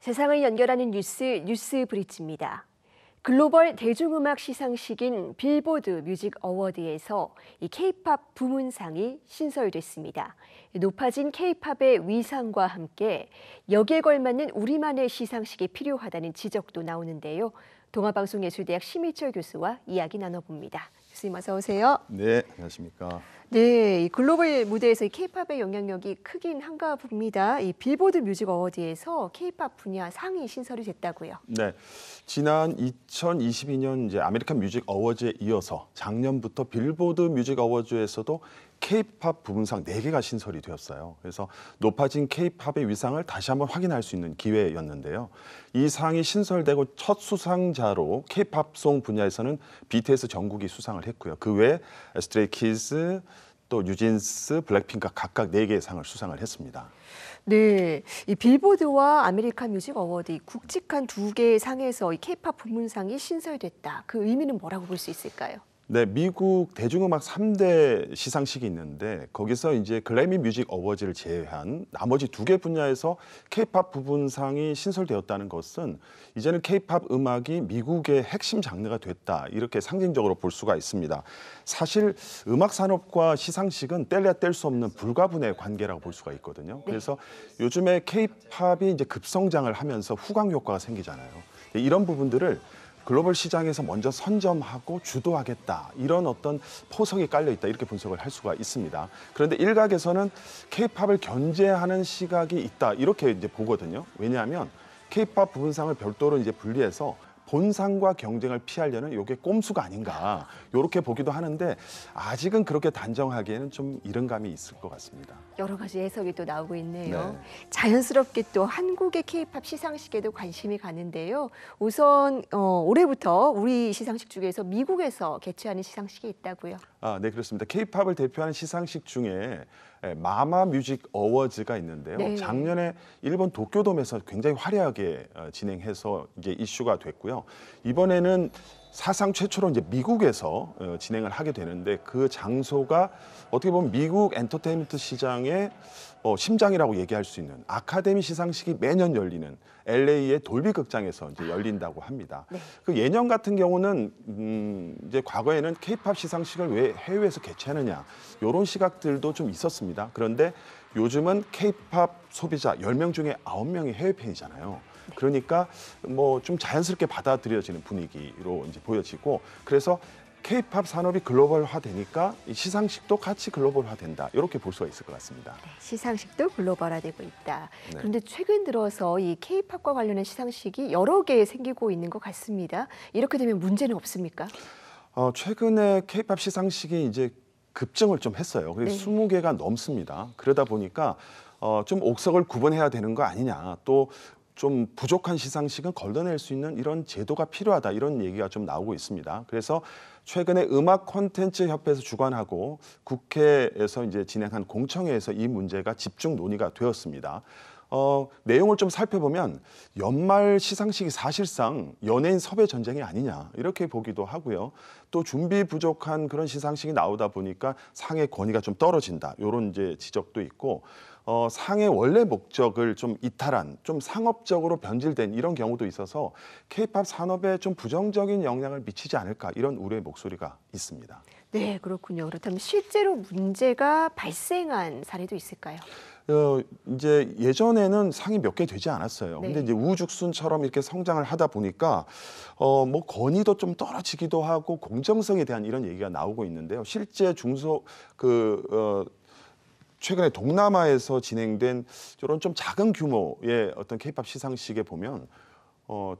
세상을 연결하는 뉴스 브릿지입니다. 글로벌 대중음악 시상식인 빌보드 뮤직 어워드에서 이 K-팝 부문상이 신설됐습니다. 높아진 K-팝의 위상과 함께 여기에 걸맞는 우리만의 시상식이 필요하다는 지적도 나오는데요. 동아방송예술대학 심희철 교수와 이야기 나눠봅니다. 교수님 어서 오세요. 네, 안녕하십니까. 네, 이 글로벌 무대에서 이 K-팝의 영향력이 크긴 한가 봅니다. 이 빌보드 뮤직 어워드에서 K-팝 분야 상이 신설이 됐다고요. 네, 지난 2022년 이제 아메리칸 뮤직 어워즈에 이어서 작년부터 빌보드 뮤직 어워즈에서도 K-팝 부문상 4개가 신설이 되었어요. 그래서 높아진 K-팝의 위상을 다시 한번 확인할 수 있는 기회였는데요. 이 상이 신설되고 첫 수상자로 K-팝송 분야에서는 BTS 정국이 수상을 했고요. 그 외에 스트레이키즈, 또 뉴진스, 블랙핑크가 각각 4개의 상을 수상을 했습니다. 네, 이 빌보드와 아메리칸 뮤직 어워드 굵직한 2개의 상에서 이 K-팝 부문상이 신설됐다. 그 의미는 뭐라고 볼 수 있을까요? 네, 미국 대중음악 3대 시상식이 있는데 거기서 이제 글래미 뮤직 어워즈를 제외한 나머지 2개 분야에서 K-팝 부문상이 신설되었다는 것은 이제는 K-팝 음악이 미국의 핵심 장르가 됐다, 이렇게 상징적으로 볼 수가 있습니다. 사실 음악 산업과 시상식은 뗄래야 뗄 수 없는 불가분의 관계라고 볼 수가 있거든요. 그래서 요즘에 K-팝이 이제 급성장을 하면서 후광 효과가 생기잖아요. 이런 부분들을 글로벌 시장에서 먼저 선점하고 주도하겠다, 이런 어떤 포석이 깔려 있다, 이렇게 분석을 할 수가 있습니다. 그런데 일각에서는 K-팝을 견제하는 시각이 있다, 이렇게 이제 보거든요. 왜냐하면 K-팝 부문상을 별도로 이제 분리해서 본상과 경쟁을 피하려는 이게 꼼수가 아닌가, 이렇게 보기도 하는데 아직은 그렇게 단정하기에는 좀 이른 감이 있을 것 같습니다. 여러 가지 해석이 또 나오고 있네요. 네. 자연스럽게 또 한국의 K-팝 시상식에도 관심이 가는데요. 우선 올해부터 우리 시상식 중에서 미국에서 개최하는 시상식이 있다고요. 네, 그렇습니다. K-팝을 대표하는 시상식 중에 마마 뮤직 어워즈가 있는데요. 네. 작년에 일본 도쿄돔에서 굉장히 화려하게 진행해서 이제 이슈가 됐고요. 이번에는 사상 최초로 이제 미국에서 진행을 하게 되는데, 그 장소가 어떻게 보면 미국 엔터테인먼트 시장의 심장이라고 얘기할 수 있는 아카데미 시상식이 매년 열리는 LA의 돌비 극장에서 이제 열린다고 합니다. 네. 그 예년 같은 경우는 이제 과거에는 K-팝 시상식을 왜 해외에서 개최하느냐, 이런 시각들도 좀 있었습니다. 그런데 요즘은 K-팝 소비자 10명 중에 9명이 해외 팬이잖아요. 그러니까 뭐 좀 자연스럽게 받아들여지는 분위기로 이제 보여지고, 그래서 K-팝 산업이 글로벌화되니까 이 시상식도 같이 글로벌화된다, 이렇게 볼 수가 있을 것 같습니다. 네, 시상식도 글로벌화되고 있다. 네. 그런데 최근 들어서 이 K-팝과 관련한 시상식이 여러 개 생기고 있는 것 같습니다. 이렇게 되면 문제는 없습니까? 최근에 K-팝 시상식이 이제 급증을 좀 했어요. 그래서 20개가 넘습니다. 그러다 보니까 좀 옥석을 구분해야 되는 거 아니냐, 또 좀 부족한 시상식은 걸러낼 수 있는 이런 제도가 필요하다, 이런 얘기가 좀 나오고 있습니다. 그래서 최근에 음악 콘텐츠 협회에서 주관하고 국회에서 이제 진행한 공청회에서 이 문제가 집중 논의가 되었습니다. 내용을 좀 살펴보면 연말 시상식이 사실상 연예인 섭외 전쟁이 아니냐, 이렇게 보기도 하고요. 또 준비 부족한 그런 시상식이 나오다 보니까 상의 권위가 좀 떨어진다, 이런 이제 지적도 있고, 상의 원래 목적을 좀 이탈한, 좀 상업적으로 변질된 이런 경우도 있어서 K-팝 산업에 좀 부정적인 영향을 미치지 않을까, 이런 우려의 목소리가 있습니다. 네, 그렇군요. 그렇다면 실제로 문제가 발생한 사례도 있을까요? 이제 예전에는 상이 몇 개 되지 않았어요. 네. 근데 이제 우후죽순처럼 이렇게 성장을 하다 보니까 뭐 권위도 좀 떨어지기도 하고 공정성에 대한 이런 얘기가 나오고 있는데요. 실제 최근에 동남아에서 진행된 이런 좀 작은 규모의 어떤 K-팝 시상식에 보면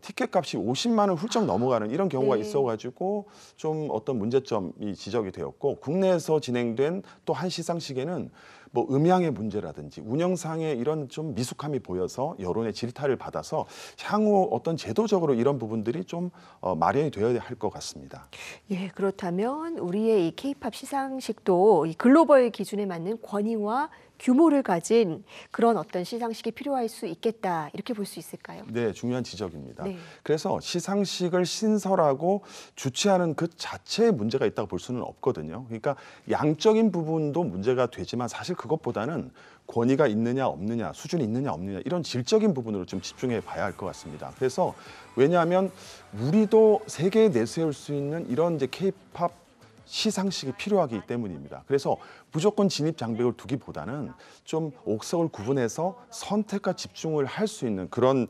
티켓 값이 50만 원 훌쩍 넘어가는 이런 경우가 있어가지고 좀 어떤 문제점이 지적이 되었고, 국내에서 진행된 또 한 시상식에는 뭐 음향의 문제라든지 운영상의 이런 좀 미숙함이 보여서 여론의 질타를 받아서 향후 어떤 제도적으로 이런 부분들이 좀 마련이 되어야 할 것 같습니다. 예, 그렇다면 우리의 이 K-팝 시상식도 이 글로벌 기준에 맞는 권위와 규모를 가진 그런 어떤 시상식이 필요할 수 있겠다 이렇게 볼 수 있을까요? 네, 중요한 지적입니다. 네. 그래서 시상식을 신설하고 주최하는 그 자체에 문제가 있다고 볼 수는 없거든요. 그러니까 양적인 부분도 문제가 되지만 사실 그것보다는 권위가 있느냐 없느냐, 수준이 있느냐 없느냐 이런 질적인 부분으로 좀 집중해 봐야 할 것 같습니다. 그래서 왜냐하면 우리도 세계에 내세울 수 있는 이런 이제 K-팝 시상식이 필요하기 때문입니다. 그래서 무조건 진입 장벽을 두기보다는 좀 옥석을 구분해서 선택과 집중을 할 수 있는 그런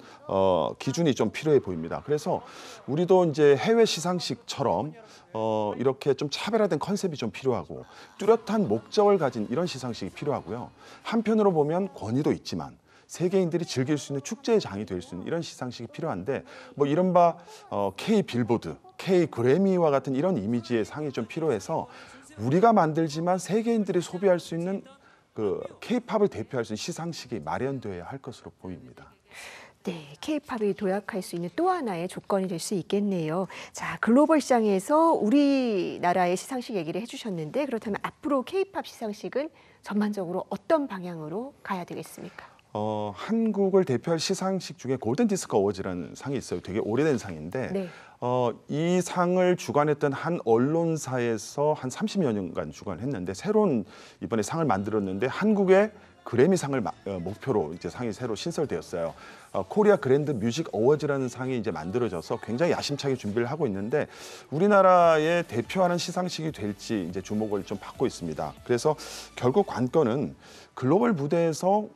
기준이 좀 필요해 보입니다. 그래서 우리도 이제 해외 시상식처럼 이렇게 좀 차별화된 컨셉이 좀 필요하고 뚜렷한 목적을 가진 이런 시상식이 필요하고요. 한편으로 보면 권위도 있지만 세계인들이 즐길 수 있는 축제의 장이 될 수 있는 이런 시상식이 필요한데 뭐 이른바 K 빌보드, K 그래미와 같은 이런 이미지의 상이 좀 필요해서 우리가 만들지만 세계인들이 소비할 수 있는 그 K-팝을 대표할 수 있는 시상식이 마련되어야 할 것으로 보입니다. 네, K-팝이 도약할 수 있는 또 하나의 조건이 될 수 있겠네요. 자, 글로벌 시장에서 우리나라의 시상식 얘기를 해주셨는데 그렇다면 앞으로 K-팝 시상식은 전반적으로 어떤 방향으로 가야 되겠습니까? 한국을 대표할 시상식 중에 골든 디스크 어워즈라는 상이 있어요. 되게 오래된 상인데 네. 이 상을 주관했던 한 언론사에서 한 30여 년간 주관했는데 새로운 이번에 상을 만들었는데 한국의 그래미상을 목표로 이제 상이 새로 신설되었어요. 코리아 그랜드 뮤직 어워즈라는 상이 이제 만들어져서 굉장히 야심차게 준비를 하고 있는데 우리나라의 대표하는 시상식이 될지 이제 주목을 좀 받고 있습니다. 그래서 결국 관건은 글로벌 무대에서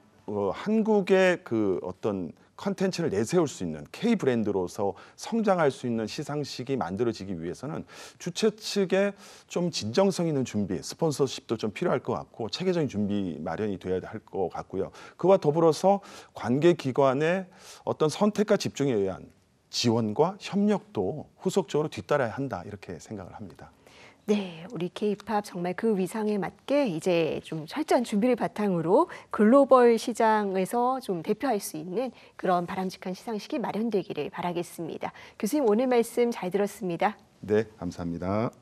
한국의 그 어떤 컨텐츠를 내세울 수 있는 K 브랜드로서 성장할 수 있는 시상식이 만들어지기 위해서는 주최 측에 좀 진정성 있는 준비, 스폰서십도 좀 필요할 것 같고 체계적인 준비 마련이 돼야 할 것 같고요. 그와 더불어서 관계기관의 어떤 선택과 집중에 의한 지원과 협력도 후속적으로 뒤따라야 한다 이렇게 생각을 합니다. 네, 우리 K-팝 정말 그 위상에 맞게 이제 좀 철저한 준비를 바탕으로 글로벌 시장에서 좀 대표할 수 있는 그런 바람직한 시상식이 마련되기를 바라겠습니다. 교수님 오늘 말씀 잘 들었습니다. 네, 감사합니다.